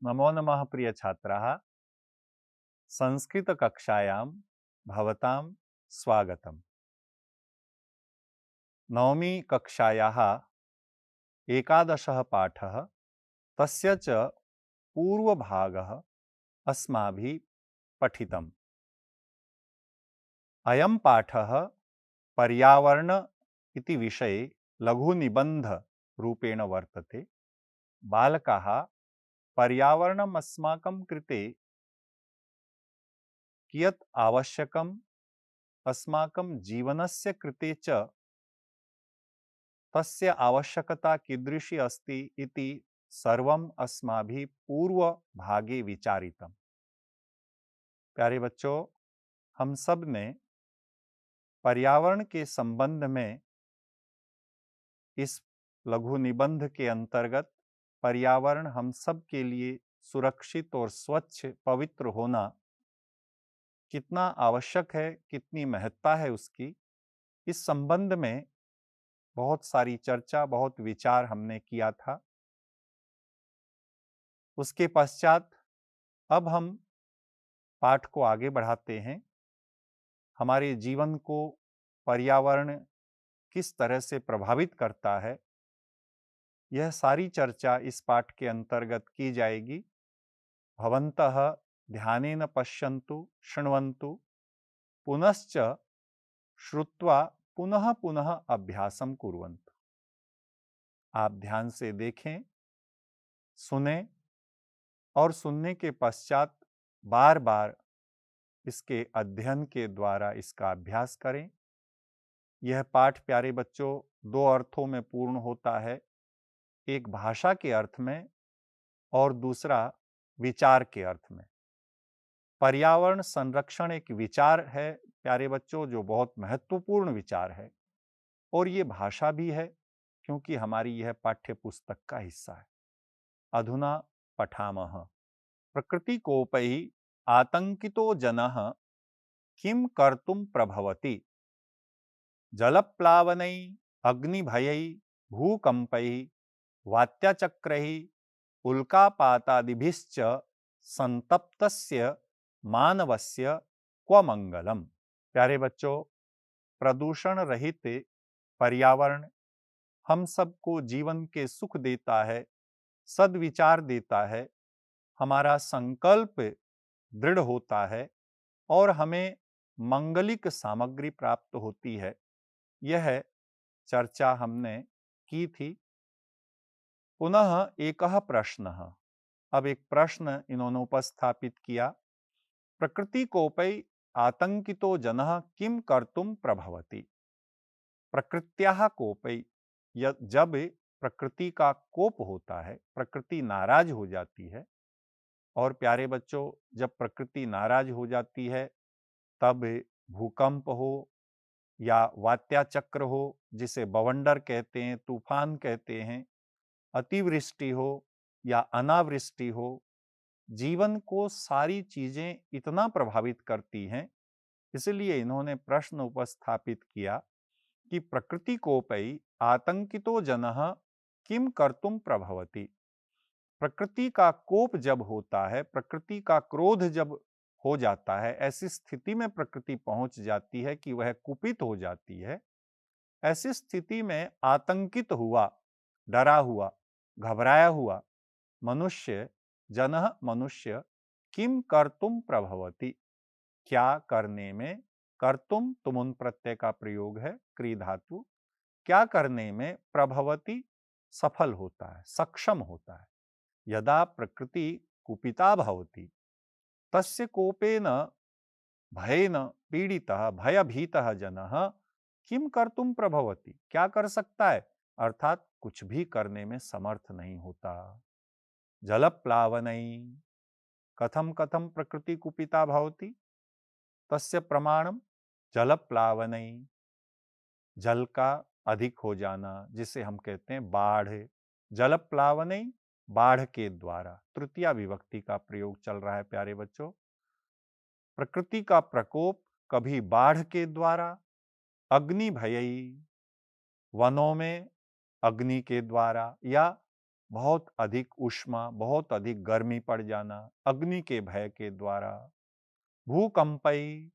नमो नमः प्रिय छात्राः। संस्कृत कक्षायां भवतां स्वागतम्। नवमी कक्षायाः एकादशः पाठः, तस्य च पूर्वभागः अस्माभिः पठितम्। अयं पाठः पर्यावरण इति विषये लघुनिबन्धरूपेण वर्तते। बालकाः पर्यावरणम् अस्माकं कृते कियत् आवश्यकम्, अस्माकं जीवनस्य कृते च तस्य आवश्यकता कीदृशी अस्ति इति सर्वम् अस्माभिः पूर्वभागे विचारितम्। प्यारे बच्चों, हम सब ने पर्यावरण के संबंध में इस लघु निबंध के अंतर्गत पर्यावरण हम सब के लिए सुरक्षित और स्वच्छ पवित्र होना कितना आवश्यक है, कितनी महत्ता है उसकी, इस संबंध में बहुत सारी चर्चा, बहुत विचार हमने किया था। उसके पश्चात अब हम पाठ को आगे बढ़ाते हैं। हमारे जीवन को पर्यावरण किस तरह से प्रभावित करता है, यह सारी चर्चा इस पाठ के अंतर्गत की जाएगी। भवन्तः ध्यानेन पश्यन्तु शृण्वन्तु पुनश्च श्रुत्वा पुनः पुनः अभ्यासं कुर्वन्तु। आप ध्यान से देखें, सुने और सुनने के पश्चात बार बार इसके अध्ययन के द्वारा इसका अभ्यास करें। यह पाठ प्यारे बच्चों दो अर्थों में पूर्ण होता है, एक भाषा के अर्थ में और दूसरा विचार के अर्थ में। पर्यावरण संरक्षण एक विचार है प्यारे बच्चों, जो बहुत महत्वपूर्ण विचार है, और ये भाषा भी है क्योंकि हमारी यह पाठ्य पुस्तक का हिस्सा है। अधुना पठामः। प्रकृतिकोपै आतंकितो जनः किं कर्तुं प्रभवति। जलप्लावनै अग्निभयै भूकंपै वात्याचक्रै उल्कापातादिभिश्च संतप्तस्य मानवस्य क्व मंगलम। प्यारे बच्चों, प्रदूषण रहित पर्यावरण हम सबको जीवन के सुख देता है, सद्विचार देता है, हमारा संकल्प दृढ़ होता है और हमें मंगलिक सामग्री प्राप्त होती है। यह चर्चा हमने की थी। पुनः एकः प्रश्नः। अब एक प्रश्न इन्होंने उपस्थापित किया। प्रकृतिकोपै आतंकितो जनः किं कर्तुं प्रभवति। प्रकृत्याः कोपै, जब प्रकृति का कोप होता है, प्रकृति नाराज हो जाती है, और प्यारे बच्चों जब प्रकृति नाराज हो जाती है तब भूकंप हो या वात्याचक्र हो, जिसे बवंडर कहते हैं, तूफान कहते हैं, अतिवृष्टि हो या अनावृष्टि हो, जीवन को सारी चीजें इतना प्रभावित करती हैं। इसलिए इन्होंने प्रश्न उपस्थापित किया कि प्रकृतिकोपै आतंकितो जनः किं कर्तुं प्रभवति। प्रकृति का कोप जब होता है, प्रकृति का क्रोध जब हो जाता है, ऐसी स्थिति में प्रकृति पहुंच जाती है कि वह कुपित हो जाती है। ऐसी स्थिति में आतंकित हुआ, डरा हुआ, घबराया हुआ मनुष्य, जनः मनुष्य, किम कर्तुम प्रभवति, क्या करने में, कर्तुम तुमुन प्रत्यय का प्रयोग है, क्री धातु, क्या करने में, प्रभवति सफल होता है, सक्षम होता है। यदा प्रकृति कुपिता भवति तस्य कोपेन भयेन पीड़ितः भयभीतः जनः किम कर्तुम प्रभवति, क्या कर सकता है, अर्थात कुछ भी करने में समर्थ नहीं होता। जलप्लावनै कथम कथम प्रकृति कुपिता भवति, तस्य प्रमाणम जलप्लावनै, जल का अधिक हो जाना, जिसे हम कहते हैं बाढ़। जलप्लावनै, बाढ़ के द्वारा, तृतीया विभक्ति का प्रयोग चल रहा है प्यारे बच्चों। प्रकृति का प्रकोप कभी बाढ़ के द्वारा, अग्नि भयई, वनों में अग्नि के द्वारा, या बहुत अधिक उष्मा, बहुत अधिक गर्मी पड़ जाना, अग्नि के भय के द्वारा, भूकंपई,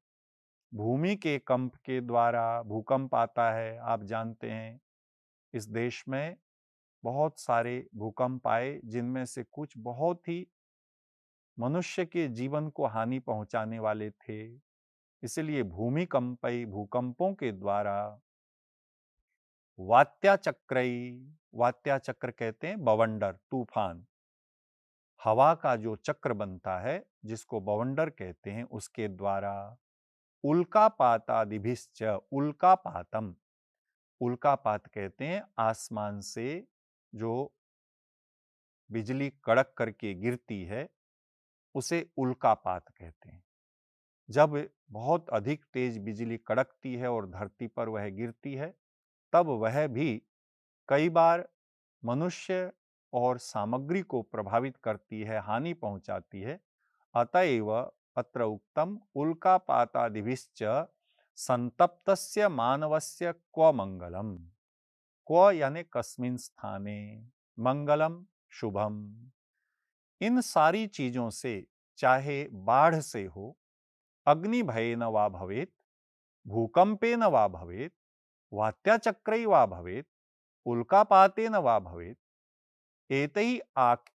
भूमि के कंप के द्वारा भूकंप आता है। आप जानते हैं इस देश में बहुत सारे भूकंप आए, जिनमें से कुछ बहुत ही मनुष्य के जीवन को हानि पहुंचाने वाले थे। इसलिए भूमिकंपई, भूकंपों के द्वारा, वात्याचक्रई, वात्याचक्र कहते हैं बवंडर, तूफान, हवा का जो चक्र बनता है जिसको बवंडर कहते हैं, उसके द्वारा, उल्कापातादिभिश्च, उल्कापातम, उल्कापात कहते हैं आसमान से जो बिजली कड़क करके गिरती है, उसे उल्कापात कहते हैं। जब बहुत अधिक तेज बिजली कड़कती है और धरती पर वह गिरती है, तब वह भी कई बार मनुष्य और सामग्री को प्रभावित करती है, हानि पहुंचाती है। अतएव अत्र उक्तम उल्कापातादिभिश्च संतप्तस्य मानवस्य क्व मंगलम। क्व यानी कस्मिन स्थाने, मंगलम शुभम। इन सारी चीजों से, चाहे बाढ़ से हो, अग्नि भयेन वा भवेत्, भूकंपेन वा भवेत्, वात्याचक्रै वा भवेत्, उल्कापातेन वा भवेत्, एतैः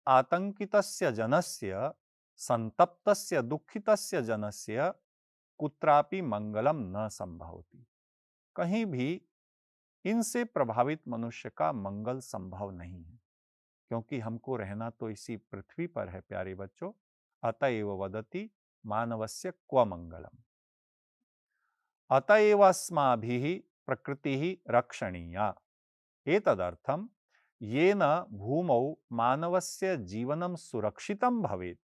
आतंकितस्य जनस्य, संतप्तस्य दुःखितस्य जनस्य कुत्रापि मंगलम न संभवति। कहीं भी इनसे प्रभावित मनुष्य का मंगल संभव नहीं है, क्योंकि हमको रहना तो इसी पृथ्वी पर है प्यारे बच्चों। अतएव वदति मानवस्य क्व मंगलम। अतएव अस्माभिः प्रकृतिः रक्षणीया। एतदर्थं येन भूमौ मानवस्य जीवनं सुरक्षितं भवेत्,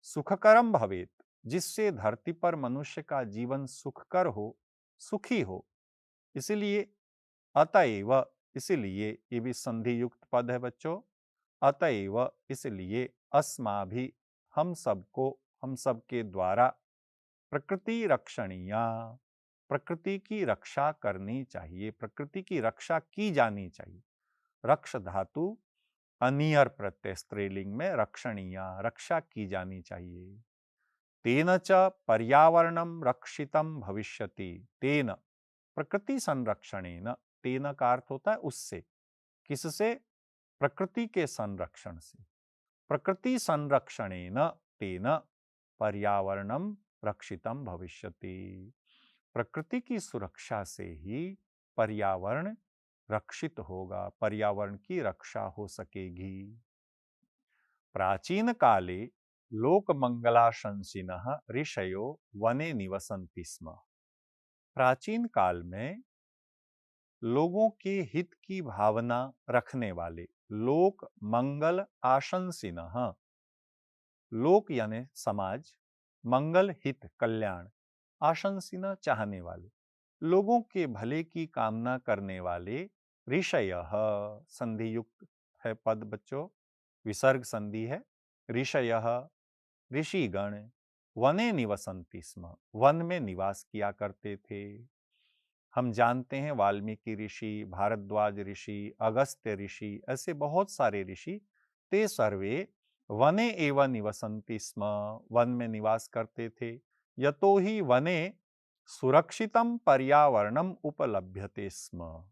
सुखकरम भवेत्, जिससे धरती पर मनुष्य का जीवन सुखकर हो, सुखी हो। इसलिए अतएव, इसलिए, ये भी संधि युक्त पद है बच्चों। अतएव इसलिए, अस्माभि हम सबको, हम सबके द्वारा, प्रकृति रक्षणीया, प्रकृति की रक्षा करनी चाहिए, प्रकृति की रक्षा की जानी चाहिए। रक्ष धातु अनियर प्रत्यय स्त्रीलिंग में, रक्षणीया, रक्षा की जानी चाहिए। तेन च पर्यावरणम रक्षितम भविष्यति। तेन, प्रकृति संरक्षणेन, तेन का अर्थ होता है उससे। किससे? प्रकृति के संरक्षण से। प्रकृति संरक्षणेन तेन पर्यावरणम रक्षितम भविष्यति। प्रकृति की सुरक्षा से ही पर्यावरण रक्षित होगा, पर्यावरण की रक्षा हो सकेगी। प्राचीन काले लोकमंगलाशंसिनः ऋषयो वने निवसन्ति स्म। प्राचीन काल में लोगों के हित की भावना रखने वाले, लोक मंगल आशंसिनः, लोक यानी समाज, मंगल हित कल्याण, आशंसिना चाहने वाले, लोगों के भले की कामना करने वाले, ऋषयः, संधि युक्त है पद बच्चों, विसर्ग संधि है। ऋषयः, ऋषिगण, वने निवसन्ति स्म, वन में निवास किया करते थे। हम जानते हैं वाल्मीकि ऋषि, भारद्वाज ऋषि, अगस्त्य ऋषि, ऐसे बहुत सारे ऋषि, ते सर्वे वने एव निवसन्ति स्म, वन में निवास करते थे। यतो ही वने सुरक्षितम पर्यावरणम उपलभ्यते स्म।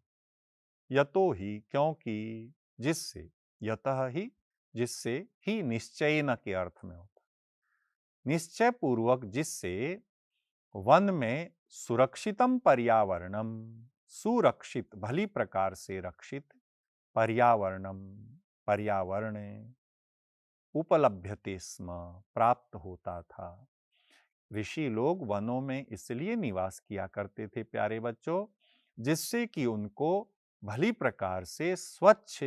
यतो ही, क्योंकि, जिससे, यतः ही, जिससे, ही निश्चयेन के अर्थ में होता, निश्चय पूर्वक, जिससे वन में सुरक्षितम पर्यावरणम, सुरक्षित, भली प्रकार से रक्षित, पर्यावरणम, पर्यावरण, उपलभ्यते स्म, प्राप्त होता था। ऋषि लोग वनों में इसलिए निवास किया करते थे प्यारे बच्चों, जिससे कि उनको भली प्रकार से स्वच्छ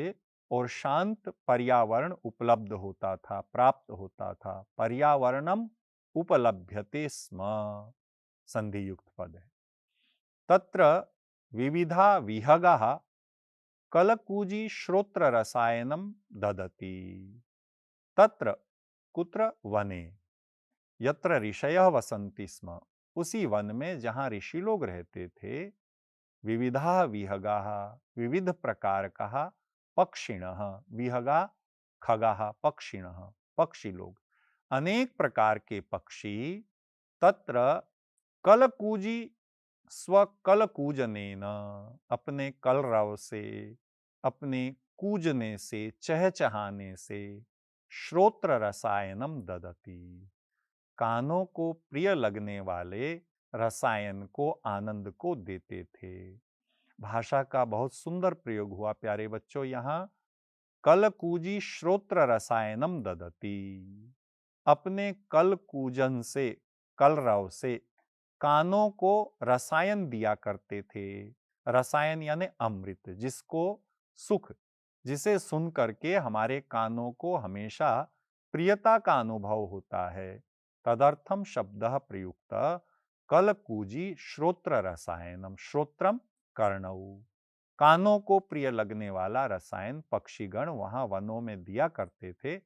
और शांत पर्यावरण उपलब्ध होता था, प्राप्त होता था। पर्यावरणम उपलभ्यते स्म, संधि युक्त पद है। तत्र विविधा विहगाः कलकूजी श्रोत्र रसायनम ददति। तत्र, कुत्र, वने, यत्र ऋषयः वसन्ति स्म, उसी वन में जहां ऋषि लोग रहते थे, विविधा विहगाः, विविध प्रकार का पक्षिणः, विहगा खगाः पक्षिणः, पक्षी लोग, अनेक प्रकार के पक्षी, तत्र कलकूजी स्वकलकूजनेन, अपने कलरव से, अपने कूजने से, चहचहाने से, श्रोत्र रसायनम ददति, कानों को प्रिय लगने वाले रसायन को, आनंद को देते थे। भाषा का बहुत सुंदर प्रयोग हुआ प्यारे बच्चों यहाँ, कलकूजी श्रोत्र रसायनम ददति, अपने कलकूजन से, कलरव से कानों को रसायन दिया करते थे। रसायन यानी अमृत, जिसको सुख, जिसे सुन करके हमारे कानों को हमेशा प्रियता का अनुभव होता है। तदर्थम शब्दः प्रयुक्त कलकूजी श्रोत्र रसायनम, श्रोत्रम कर्णऊ, कानों को प्रिय लगने वाला रसायन पक्षीगण वहां वनों में दिया करते थे।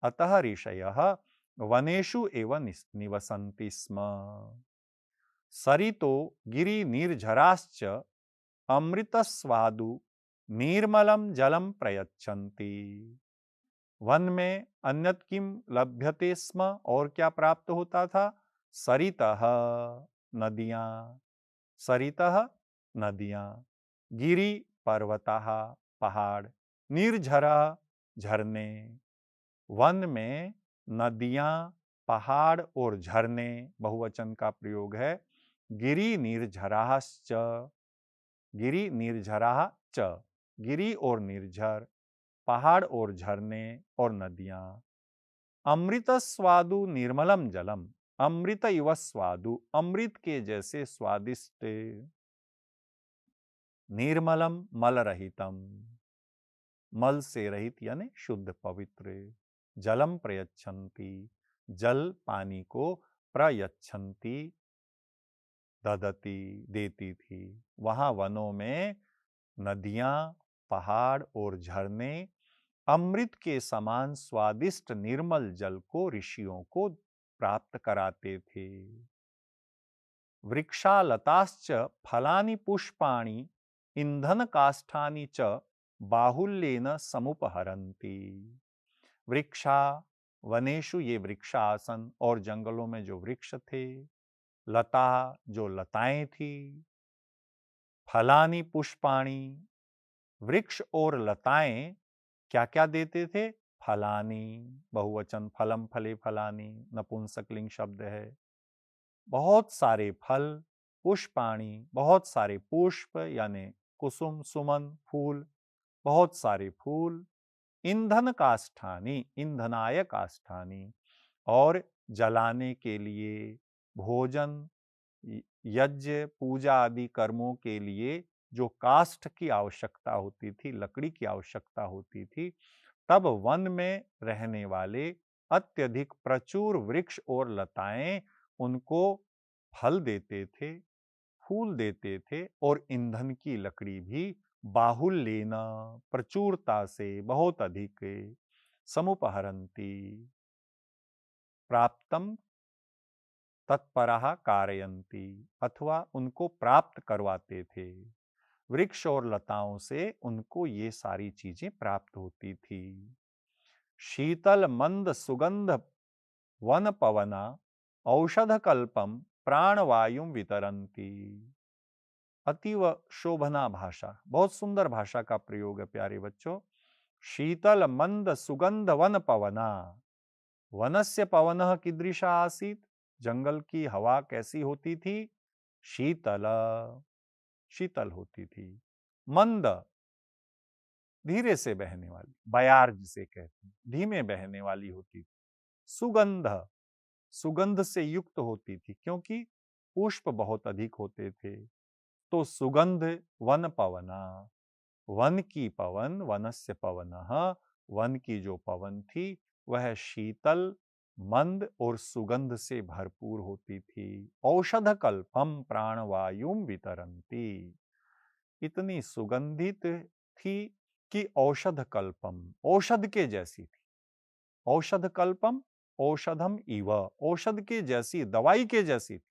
अतः ऋषयः वनेषु एव निवसन्ति स्म। सरितो गिरि निर्झराश्च अमृतस्वादु निर्मलं जलम प्रयच्छन्ति। वन में अन्यत् किम लभ्यते स्म, और क्या प्राप्त होता था? सरितः, नदियां, सरितः, नदियां, गिरि, पर्वतः, पहाड़, निर्झरा, झरने। वन में नदियां, पहाड़ और झरने, बहुवचन का प्रयोग है। गिरि निर्झराश्च, गिरि निर्झराः च, गिरि और निर्झर, पहाड़ और झरने और नदियां। अमृत स्वादु निर्मलम जलम, अमृत इव स्वादु, अमृत के जैसे स्वादिष्ट, निर्मलम मल रहितम, मल से रहित यानी शुद्ध पवित्र, जलम प्रयच्छन्ति, जल पानी को, प्रयच्छन्ति ददति देती थी। वहां वनों में नदियां, पहाड़ और झरने अमृत के समान स्वादिष्ट निर्मल जल को ऋषियों को प्राप्त कराते थे। वृक्षालताश्च फलानि पुष्पाणि ईंधन काष्ठानि च बाहुल्येन समुपहरन्ति। वृक्षा, वनेषु ये वृक्षासन और जंगलों में जो वृक्ष थे, लता जो लताएं थी, फलानि पुष्पाणि, वृक्ष और लताएं क्या क्या देते थे? फलानि, बहुवचन, फलम फले फलानि नपुंसकलिंग शब्द है। बहुत सारे फल, पुष्पाणि, बहुत सारे पुष्प यानी कुसुम, सुमन, फूल, बहुत सारे फूल, ईंधन काष्ठानि, ईंधनाय काष्ठानि, और जलाने के लिए, भोजन, यज्ञ, पूजा आदि कर्मों के लिए जो काष्ठ की आवश्यकता होती थी, लकड़ी की आवश्यकता होती थी, तब वन में रहने वाले अत्यधिक प्रचुर वृक्ष और लताएं उनको फल देते थे, फूल देते थे, और ईंधन की लकड़ी भी बाहुल्येन, प्रचुरता से, बहुत अधिक, समुपहरन्ति, प्राप्तम तत्परः कारयन्ति, अथवा उनको प्राप्त करवाते थे। वृक्ष और लताओं से उनको ये सारी चीजें प्राप्त होती थी। शीतल मंद सुगंध वन पवना औषध कल्पम प्राणवायुं वितरन्ति। अतीव शोभना भाषा, बहुत सुंदर भाषा का प्रयोग है प्यारे बच्चों। शीतल मंद सुगंध वन पवना, वनस्य पवनः कीदृशः आसीत्, जंगल की हवा कैसी होती थी? शीतल, शीतल होती थी। मंद, धीरे से बहने वाली, बयार जिसे कहते हैं, धीमे बहने वाली होती थी। सुगंध, सुगंध से युक्त होती थी, क्योंकि पुष्प बहुत अधिक होते थे। तो सुगंध वन पवना, वन की पवन, वनस्य पवनः, वन की जो पवन थी वह शीतल, मंद और सुगंध से भरपूर होती थी। औषध कल्पम प्राणवायुं वितरन्ति, इतनी सुगंधित थी कि औषध कल्पम, औषध के जैसी थी। औषध कल्पम, औषधम इव, औषध के जैसी, दवाई के जैसी थी।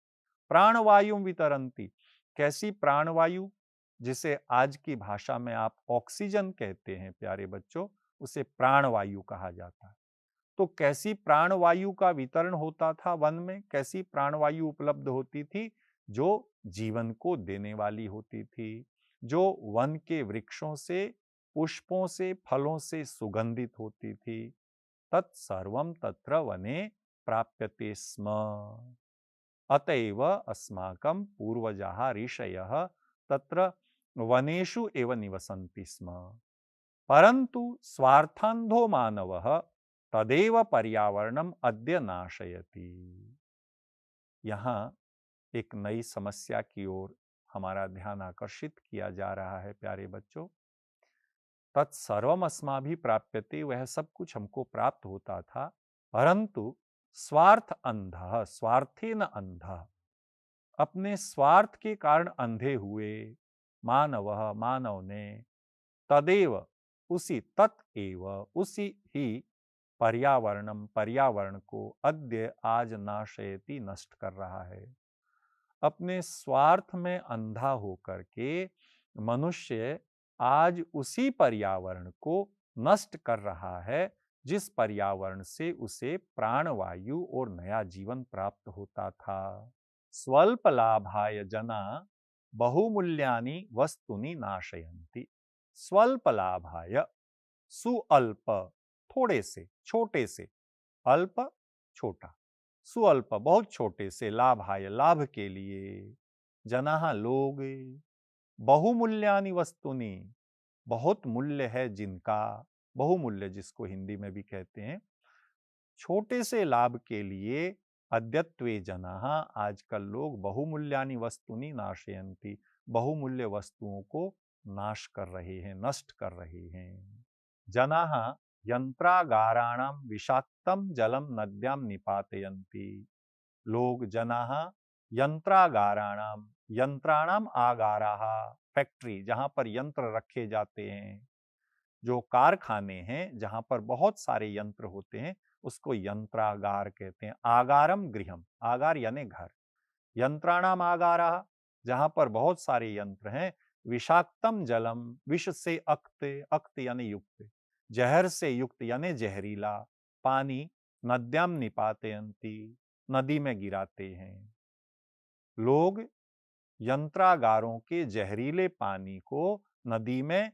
प्राणवायुं वितरन्ति, कैसी प्राणवायु? जिसे आज की भाषा में आप ऑक्सीजन कहते हैं प्यारे बच्चों, उसे प्राणवायु कहा जाता है। तो कैसी प्राणवायु का वितरण होता था वन में, कैसी प्राणवायु उपलब्ध होती थी? जो जीवन को देने वाली होती थी, जो वन के वृक्षों से, पुष्पों से, फलों से सुगंधित होती थी। तत्सर्वं तत्र वने प्राप्यते स्म। अतएव अस्माकं पूर्वजाः ऋषयः तत्र वनेषु एव निवसन्ति स्म। परंतु स्वार्थान्धो मानवः तदेव पर्यावरणम अद्य नाशयति। यहाँ एक नई समस्या की ओर हमारा ध्यान आकर्षित किया जा रहा है प्यारे बच्चों। तत्सर्वम अस्माभिः प्राप्यते, वह सब कुछ हमको प्राप्त होता था, परंतु स्वार्थ अंधः, स्वार्थेन अंधः, अपने स्वार्थ के कारण अंधे हुए मानवः, मानव ने, तदेव, उसी, तत्एव, उसी ही, पर्यावरणम, पर्यावरण को, अद्य, आज, नाशयति, नष्ट कर रहा है। अपने स्वार्थ में अंधा होकर के मनुष्य आज उसी पर्यावरण को नष्ट कर रहा है जिस पर्यावरण से उसे प्राणवायु और नया जीवन प्राप्त होता था। स्वल्प लाभाय जना बहुमूल्यानि वस्तुनि नाशयन्ति। स्वल्प लाभाय, सुअल्प, थोड़े से, छोटे से, अल्प, छोटा, सुअल्प, बहुत छोटे से, लाभाय, लाभ के लिए, जनाः, लोग, बहुमूल्यानि वस्तुनि, बहुत मूल्य है जिनका, बहुमूल्य जिसको हिंदी में भी कहते हैं, छोटे से लाभ के लिए, अद्यत्वे जनाः, आजकल लोग, बहुमूल्यानि वस्तुनि नाशयन्ति, बहुमूल्य वस्तुओं को नाश कर रहे हैं, नष्ट कर रहे हैं। जनाः यंत्रागाराणां विषाक्तम जलम नद्यां निपातयन्ति। लोग, जनाः यंत्रागाराणां, यंत्राणाम आगाराः, फैक्ट्री जहां पर यंत्र रखे जाते हैं, जो कारखाने हैं जहां पर बहुत सारे यंत्र होते हैं, उसको यंत्रागार कहते हैं। आगारम गृहम, आगार यानी घर, यंत्राणाम आगाराः, जहां पर बहुत सारे यंत्र हैं। विषाक्तम जलम, विष से अक्त, अक्त यानी युक्त, जहर से युक्त यानी जहरीला पानी, नद्याम निपातयन्ति, नदी में गिराते हैं। लोग यंत्रागारों के जहरीले पानी को नदी में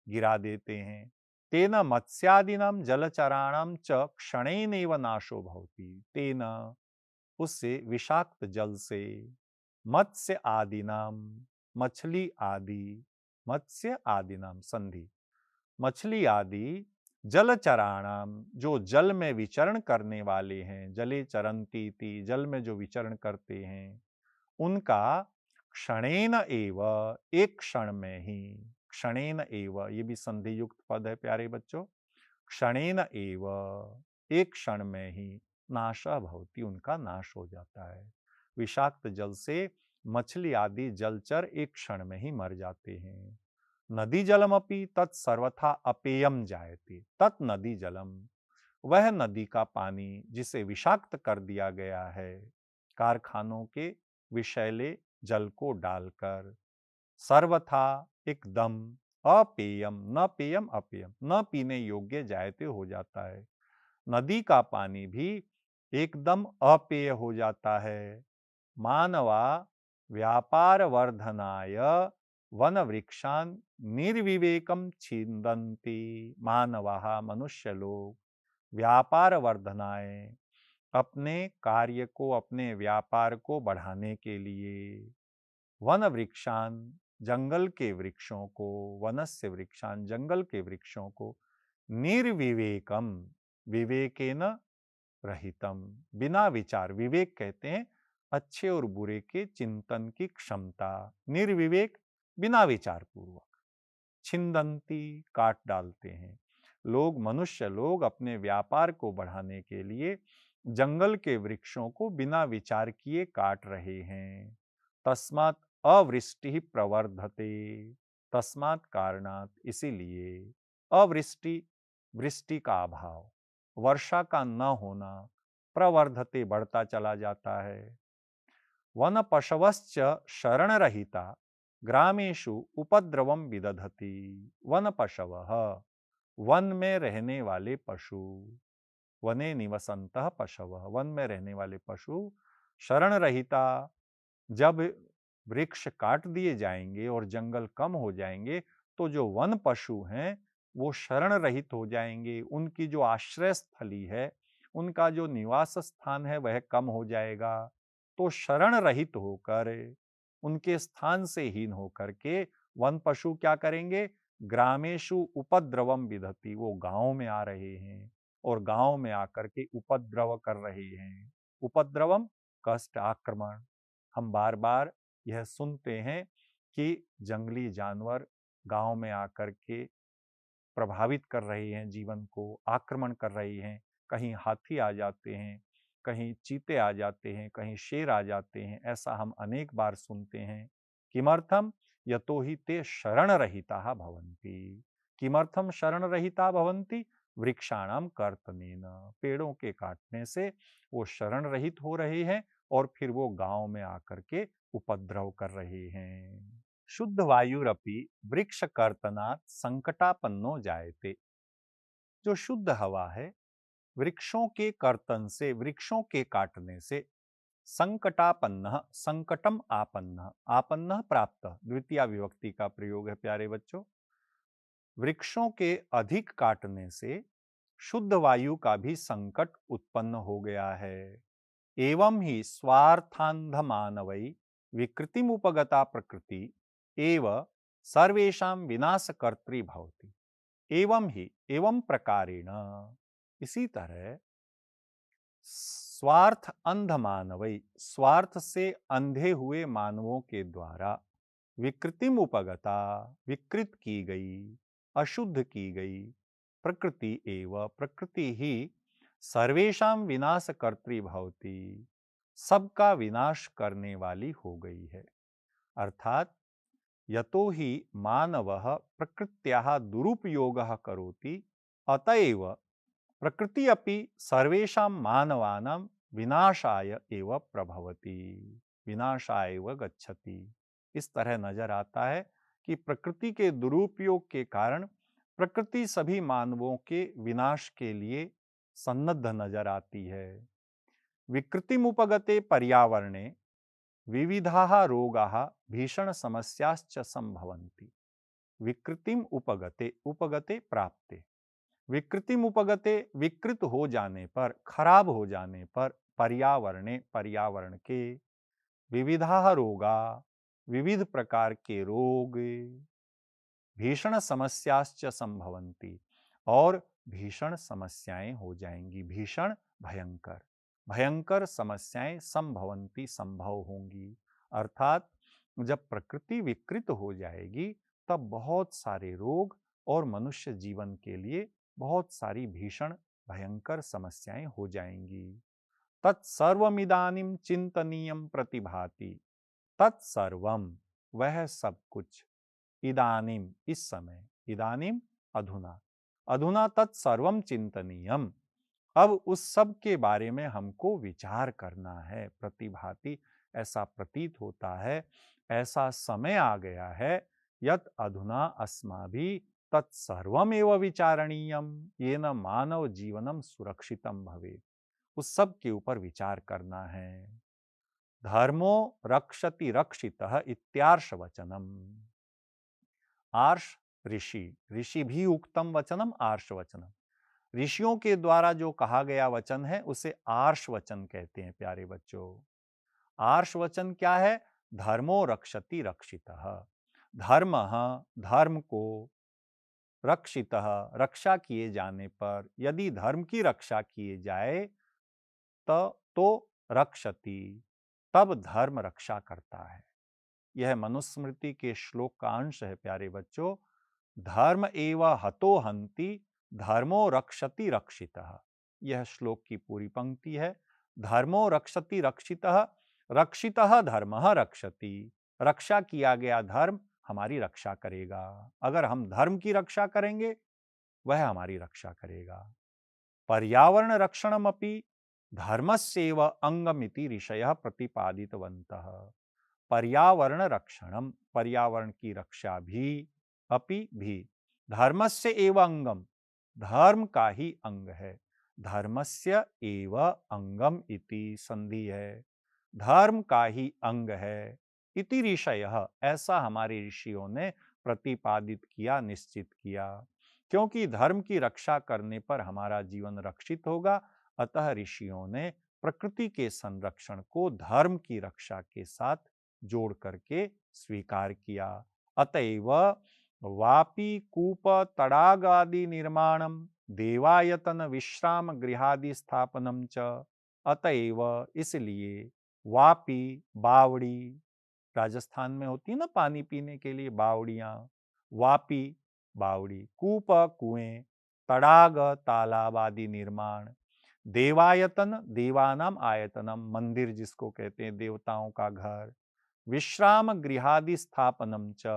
गिरा देते हैं। तेन मत्स्यादिनां जलचराणां च क्षणेनैव नाशो भवति। तेन, उससे, विषाक्त जल से, मत्स्य आदिनाम, मछली आदि, मत्स्य आदिनाम संधि, मछली आदि, जलचराणाम, जो जल में विचरण करने वाले हैं, जले चरंती थी, जल में जो विचरण करते हैं, उनका क्षणेन एव, एक क्षण में ही, क्षणेन एव, ये भी संधि युक्त पद है प्यारे बच्चों, क्षणेन एव, एक क्षण में ही, नाशः भवति, उनका नाश हो जाता है। विषाक्त जल से मछली आदि जलचर एक क्षण में ही मर जाते हैं। नदी जलमपि तत्सर्वथा अपेयम जायते। तत् नदी जलम, वह नदी का पानी जिसे विषाक्त कर दिया गया है कारखानों के विषैले जल को डालकर, सर्वथा, एकदम, अपेयम, न पेयम अपेयम, न पीने योग्य जायते हो जाता है। नदी का पानी भी एकदम अपेय हो जाता है। मानवा व्यापार वर्धनाय वन वृक्षान निर्विवेकम छिंदन्ति। मानवाः, मनुष्य लोग, व्यापार वर्धनाय, अपने कार्य को, अपने व्यापार को बढ़ाने के लिए, वन वृक्षान, जंगल के वृक्षों को, वनस्य वृक्षान, जंगल के वृक्षों को, निर्विवेकम, विवेकेन रहितम, बिना विचार, विवेक कहते हैं अच्छे और बुरे के चिंतन की क्षमता, निर्विवेक, बिना विचार पूर्वक, छिंदंती, काट डालते हैं। लोग, मनुष्य लोग अपने व्यापार को बढ़ाने के लिए जंगल के वृक्षों को बिना विचार किए काट रहे हैं। तस्मात् अवृष्टि प्रवर्धते, तस्मात् कारणात्, इसीलिए, अवृष्टि, वृष्टि का अभाव, वर्षा का न होना, प्रवर्धते, बढ़ता चला जाता है। वन पशवश्च शरण रहिता, ग्रामेषु उपद्रवम विदधति। वन पशवः, वन में रहने वाले पशु, वने निवसन्तः पशवः, वन में रहने वाले पशु, शरण रहिता, जब वृक्ष काट दिए जाएंगे और जंगल कम हो जाएंगे तो जो वन पशु हैं वो शरण रहित हो जाएंगे, उनकी जो आश्रय स्थली है, उनका जो निवास स्थान है वह कम हो जाएगा। तो शरण रहित होकर, उनके स्थान से हीन होकर के वन पशु क्या करेंगे? ग्रामेशु उपद्रवम विदधति, वो गांव में आ रहे हैं और गांव में आकर के उपद्रव कर रहे हैं। उपद्रवम, कष्ट, आक्रमण। हम बार बार यह सुनते हैं कि जंगली जानवर गांव में आकर के प्रभावित कर रहे हैं, जीवन को आक्रमण कर रहे हैं। कहीं हाथी आ जाते हैं, कहीं चीते आ जाते हैं, कहीं शेर आ जाते हैं, ऐसा हम अनेक बार सुनते हैं। किमर्थम? यतो हि ते शरण रहिता भवन्ति। किमर्थम शरण रहिता भवन्ति? वृक्षाणाम कर्तनेन, पेड़ों के काटने से वो शरण रहित हो रहे हैं और फिर वो गांव में आकर के उपद्रव कर रहे हैं। शुद्ध वायुरपि वृक्ष कर्तनात् संकटापन्नो जायते। जो शुद्ध हवा है, वृक्षों के कर्तन से, वृक्षों के काटने से, संकटापन्न, संकटम आपन्न, आपन्न प्राप्त, द्वितीय विभक्ति का प्रयोग है प्यारे बच्चों। वृक्षों के अधिक काटने से शुद्ध वायु का भी संकट उत्पन्न हो गया है। एवं ही स्वार्थांध मानवै विकृतिमुपगता प्रकृति एव सर्वेषां विनाशकर्त्री भवति। एवं ही, एवं प्रकारेण, इसी तरह स्वार्थ अंध मानवै, स्वार्थ से अंधे हुए मानवों के द्वारा विकृतिम उपगता, विकृत की गई, अशुद्ध की गई प्रकृति एव, प्रकृति ही सर्वेषां विनाशकर्त्री भवति, सबका विनाश करने वाली हो गई है। अर्थात यतो हि मानवः प्रकृत्याः दुरुपयोगः करोति, अतएव प्रकृति अपि सर्वेषां मानवानां विनाशाय एव प्रभवति, विनाशाय एव गच्छति। इस तरह नजर आता है कि प्रकृति के दुरुपयोग के कारण प्रकृति सभी मानवों के विनाश के लिए सन्नद्ध नजर आती है। विकृतिमुपगते पर्यावरणे विविधाः रोगाः भीषण समस्याश्च संभवन्ति। विकृतिम उपगते, उपगते प्राप्ते, विकृतिम उपगते, विकृत हो जाने पर, खराब हो जाने पर, पर्यावरणे, पर्यावरण के, विविधाः रोगा, विविध प्रकार के रोग, भीषण समस्याश्च संभवन्ति, और भीषण समस्याएं हो जाएंगी। भीषण, भयंकर, भयंकर समस्याएं संभवन्ति, संभव होंगी। अर्थात जब प्रकृति विकृत हो जाएगी तब बहुत सारे रोग और मनुष्य जीवन के लिए बहुत सारी भीषण भयंकर समस्याएं हो जाएंगी। तत्सर्वमिदानीं चिंतनीयं प्रतिभाति। तत्सर्वम, वह सब कुछ, इदानीम, इस समय, इदानीम अधुना, अधुना तत्सर्वम चिंतनीयम, अब उस सब के बारे में हमको विचार करना है। प्रतिभाति, ऐसा प्रतीत होता है, ऐसा समय आ गया है, यत अधुना अस्माभिः तत्सर्वमेव विचारणीयम येन मानव जीवनम सुरक्षितम भवेत्। उस सब के ऊपर विचार करना है। धर्मो रक्षति रक्षितः इत्यार्ष वचनम। आर्ष ऋषि, ऋषि भी उक्तम वचनम आर्ष वचनम, ऋषियों के द्वारा जो कहा गया वचन है उसे आर्ष वचन कहते हैं प्यारे बच्चों। आर्ष वचन क्या है? धर्मो रक्षति रक्षितः, धर्म, धर्म को, रक्षितः, रक्षा किए जाने पर, यदि धर्म की रक्षा किए जाए तो रक्षति, तब धर्म रक्षा करता है। यह मनुस्मृति के श्लोक का अंश है प्यारे बच्चों। धर्म एव हतो हन्ति, धर्मो रक्षति रक्षितः। यह श्लोक की पूरी पंक्ति है। धर्मो रक्षति रक्षितः, रक्षितः धर्मः रक्षति, रक्षा किया गया धर्म हमारी रक्षा करेगा। अगर हम धर्म की रक्षा करेंगे वह हमारी रक्षा करेगा। पर्यावरण रक्षणमपि धर्मस्यैव अंगमिति ऋषयः प्रतिपादितवन्तः। पर्यावरण रक्षणम, पर्यावरण की रक्षा भी, अपि भी धर्मस्य एव अंगम, धर्म का ही अंग है। धर्मस्य एव अंगम इति संधि है, धर्म का ही अंग है। इति ऋषयः, ऐसा हमारे ऋषियों ने प्रतिपादित किया, निश्चित किया। क्योंकि धर्म की रक्षा करने पर हमारा जीवन रक्षित होगा, अतः ऋषियों ने प्रकृति के संरक्षण को धर्म की रक्षा के साथ जोड़ करके स्वीकार किया। अतएव वापी कूप तड़ागादि निर्माणम देवायतन विश्राम गृहादि स्थापनम च, अतएव इसलिए वापी, बावड़ी, राजस्थान में होती है ना पानी पीने के लिए बावड़ियां, वापी बावड़ी, कूप कुएं, तड़ाग तालाब आदि निर्माण, देवायतन देवानाम आयतनम मंदिर जिसको कहते हैं देवताओं का घर, विश्राम गृहादि स्थापनम च,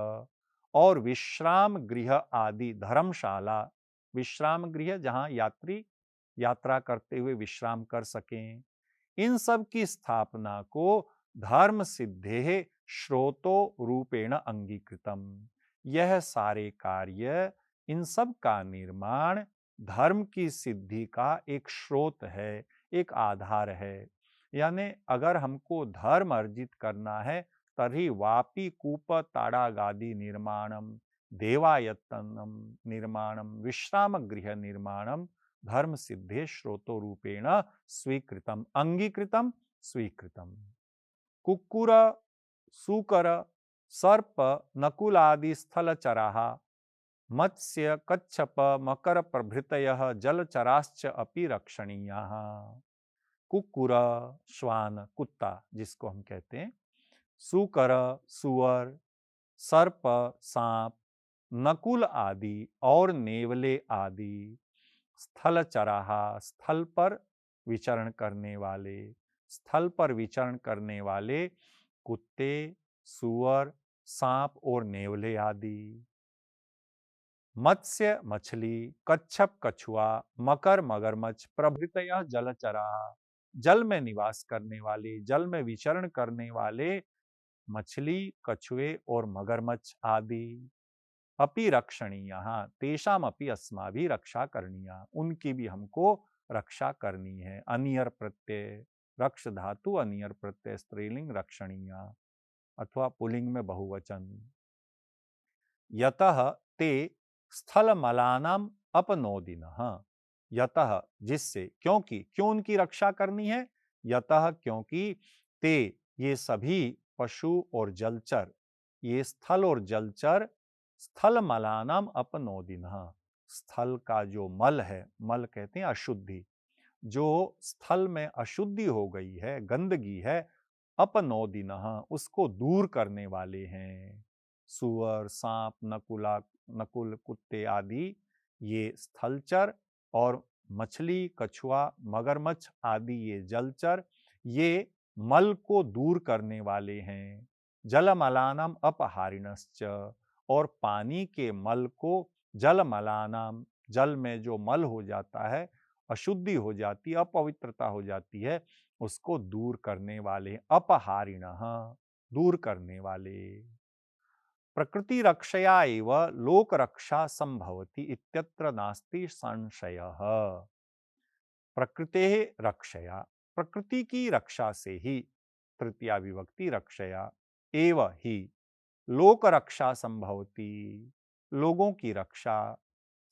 और विश्राम गृह आदि धर्मशाला, विश्राम गृह जहां यात्री यात्रा करते हुए विश्राम कर सकें, इन सब की स्थापना को धर्म सिद्धे श्रोतो रूपेण अंगीकृतम, यह सारे कार्य, इन सब का निर्माण धर्म की सिद्धि का एक स्रोत है, एक आधार है। यानी अगर हमको धर्म अर्जित करना है तभी वापी कूप ताड़ागादि निर्माणम, देवायतनम निर्माणम, विश्राम गृह निर्माणम धर्म सिद्धे श्रोतो रूपेण स्वीकृतम, अंगीकृतम, स्वीकृतम। कुक्कुर, सूकर, सर्प, नकुलादि स्थलचराः, मत्स्य, कच्छप, मकर प्रभृतयः जलचराश्च अपि रक्षणीयाः। कुक्कुर, श्वान, कुत्ता जिसको हम कहते हैं, सूकर, सुअर, सर्प, सांप, नकुल आदि और नेवले आदि, स्थलचराहा, स्थल पर विचरण करने वाले, स्थल पर विचरण करने वाले कुत्ते, सुअर, सांप और नेवले आदि, मत्स्य मछली, कच्छप कछुआ, मकर मगरमच्छ प्रभृतयः जलचराः, जल में निवास करने वाले, जल में विचरण करने वाले मछली, कछुए और मगरमच्छ आदि, अपि रक्षणीयः, तेषाम अपि अस्माभिः रक्षा करणीया, उनकी भी हमको रक्षा करनी है। अनियर प्रत्यय, रक्ष धातु अनियर प्रत्यय स्त्रीलिंग रक्षणीया, अथवा पुलिंग में बहुवचन। यतः ते स्थल मलानाम अपनोदिनः, यतः जिससे, क्योंकि, क्यों उनकी रक्षा करनी है, यतः क्योंकि, ते ये सभी पशु और जलचर, ये स्थल और जलचर, स्थल मलानाम अपनोदिनः, स्थल का जो मल है, मल कहते हैं अशुद्धि, जो स्थल में अशुद्धि हो गई है, गंदगी है, अपनोदिनः उसको दूर करने वाले हैं। सुअर, सांप, नकुल, कुत्ते आदि ये स्थलचर, और मछली, कछुआ, मगरमच्छ आदि ये जलचर, ये मल को दूर करने वाले हैं। जलमलानाम अपहारिणश्च, और पानी के मल को, जलमलानाम, जल में जो मल हो जाता है, अशुद्धि हो जाती है, अपवित्रता हो जाती है, उसको दूर करने वाले, अपहारिणः दूर करने वाले। प्रकृति रक्षया एव लोक रक्षा संभवति इत्यत्र नास्ति संशयः। प्रकृते रक्षया, प्रकृति की रक्षा से ही, तृतीया विभक्ति रक्षया, एव ही, लोक रक्षा संभवती, लोगों की रक्षा,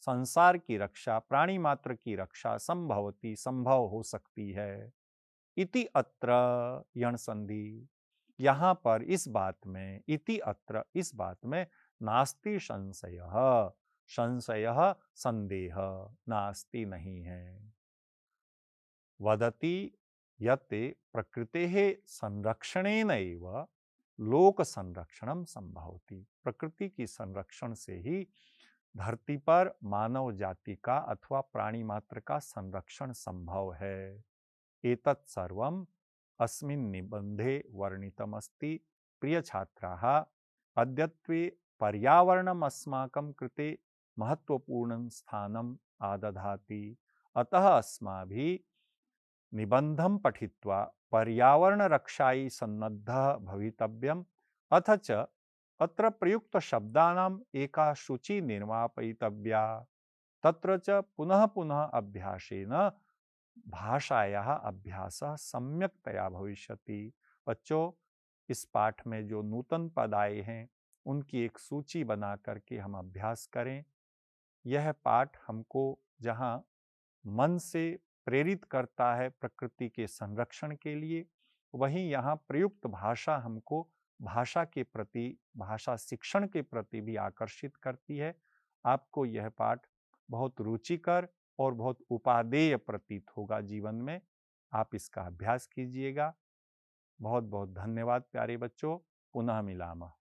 संसार की रक्षा, प्राणी मात्र की रक्षा संभवती, संभव हो सकती है। इति अत्र यण संधि, यहां पर इस बात में, इति अत्र इस बात में, नास्ति संशयः, संशयः संदेह, नास्ति नहीं है। वदति यत् प्रकृतेः संरक्षणेन एव लोक संरक्षणम संभवति, प्रकृति की संरक्षण से ही धरती पर मानव जाति का अथवा प्राणी मात्र का संरक्षण संभव है। एतत् सर्वम् अस्मिन् निबंधे वर्णितमस्ति। प्रिय छात्राः, अद्यत्वे पर्यावरणम् अस्माकं कृते महत्वपूर्णं स्थानम् आदधाति, अतः अस्माभिः निबंधं पठित्वा पर्यावरण रक्षायै सन्नद्धः भवितव्यम्। अथ च अत्र प्रयुक्त शब्दानाम् एका सूची निर्मापयितव्या। तत्र च पुनः पुनः अभ्यासेन भाषायाः अभ्यासः सम्यक्तया भविष्यति। बच्चों, इस पाठ में जो नूतन पद आए हैं उनकी एक सूची बना करके हम अभ्यास करें। यह पाठ हमको जहाँ मन से प्रेरित करता है प्रकृति के संरक्षण के लिए, वहीं यहाँ प्रयुक्त भाषा हमको भाषा के प्रति, भाषा शिक्षण के प्रति भी आकर्षित करती है। आपको यह पाठ बहुत रुचिकर और बहुत उपादेय प्रतीत होगा जीवन में। आप इसका अभ्यास कीजिएगा। बहुत बहुत धन्यवाद प्यारे बच्चों। पुनः मिलामः।